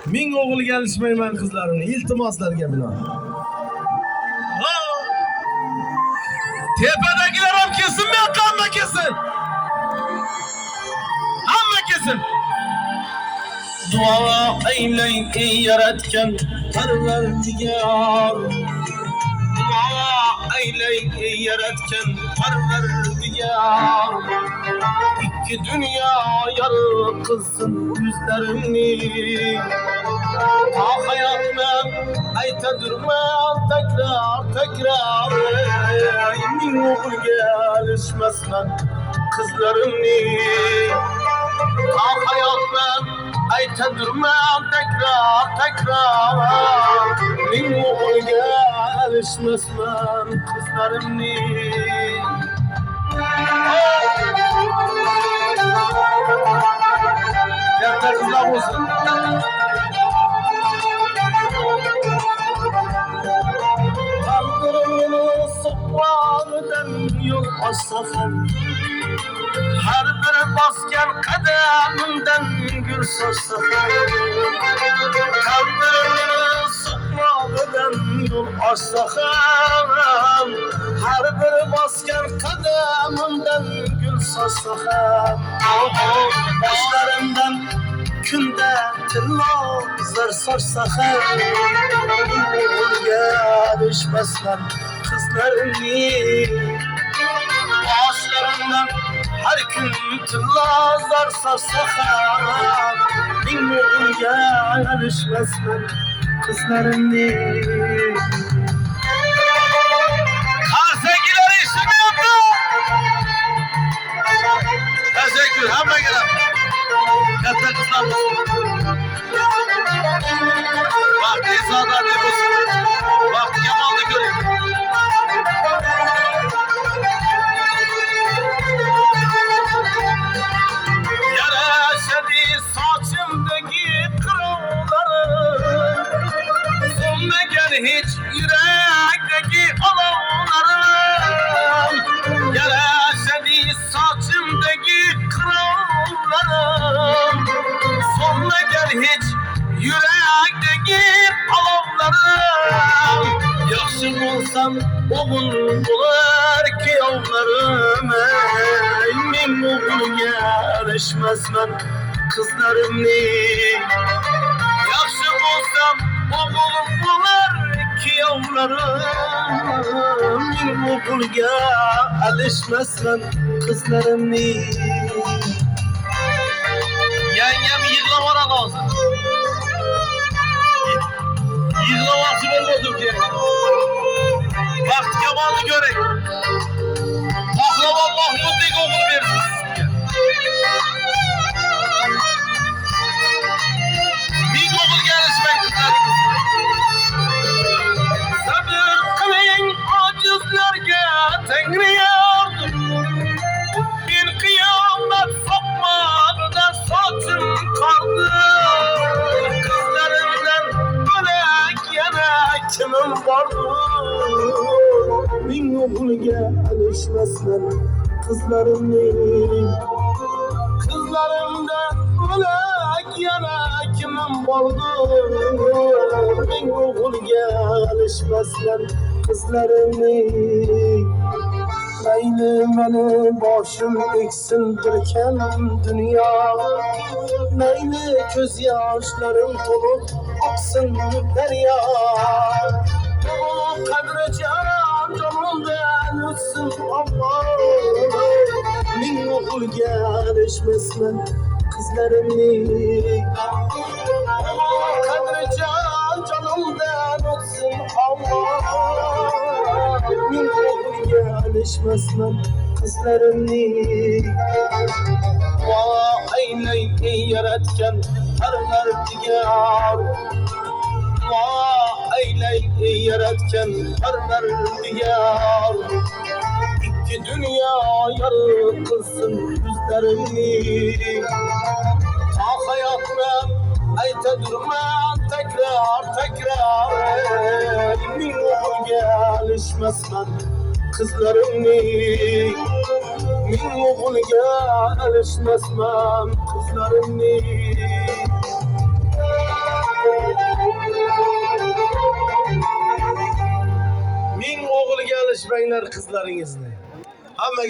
Ming o'g'ilga alishmayman qizlarimni, iltimoslarga binoan. Tepadagilar ham kelsin, men hamma kelsin. Hamma kelsin. Duo aylay ey yaratgan Parvardigor. Duo aylay ey yaratgan Parvardigor. İki dünya yarıqılsın yüzlerimni. Ta hayatman ayta durman tekrar. Ming o'g'ilga alishmasman qizlarimni. Ta hayatman ayta durman tekrar. Ming o'g'ilga alishmasman qizlarimni. Katta qizlar bo'lsin. Qalbimni so'qmoqdan yo'l ochsa ham, har bir bosgan qadamimdan gul sochsa ham, qalbimni so'qmoqdan yo'l ochsa ham, har bir bosgan qadamimdan gul sochsa ham, boshlarimdan kunda tillo zar sochsa ham, o'g'ilga alishmasman qizlarimni. Boshlarimdan har kun tillo zar sochsa ham, ming o'g'ilga alishmasman qizlarimni. Qarsagilar eshitmayapti. Tashakkur hammaga. Katta qizlar bo'lsin. Vaqti saodatli bo'lsin. Vaqti kamolni ko'ring. Yarashadi sochimdagi qirovlarim, so'nmagan hech yurakdagi olovlarim. Yarashadi sochimdagi qirovlarim, so'nmagan hech yurakdagi olovlarim. Yaxshi bo'lsam o'g'il bo'lar kuyovlarim. Men o'g'ilga alishmasman qizlarimni. Yaxshi bo'lsam o'g'il bo'lar kuyovlarim. Men o'g'ilga alishmasman qizlarimni. Yangam yig'lavora hozir. Yig'lavoqchi bo'lmadim kerak. Vaqt kamolni ko'ring. Pahlavon Mahmuddek o'g'il bersin sizga. Ming o'g'ilga alishmang qizlaringiz. Sabr qiling ojizlarga Tangri yardim. Men qiyomat soqmog'idan sochim qoldi. Qizlarimdan bo'lak yana kimim bordir? Ming o'g'ilga alishmasman qizlarimni. Qizlarimdan bo'lak yana kimim bordir? Ming o'g'ilga alishmasman qizlarimni. Mayli meni boshim eksin bir kam dunyo, mayli ko'z yoshlarim to'lib oqsin daryo. Qadri jonimdan o'tsin Alloh. Ming o'g'ilga alishmasman qizlarimni. Qadri jonimdan o'tsin Alloh. Ming o'g'ilga alishmasman qizlarimni. Duo aylay ey yaratgan Parvardigor. Duo aylay ey yaratgan Parvardigor. İki dünya yarıqılsın yüzlerimni. Ta hayatman ayta durman tekrar. Ming o'g'ilga alishmasman qizlarimni. Ming o'g'ilga alishmasman qizlarimni. konuşmayınlar kızlarınızla. Ama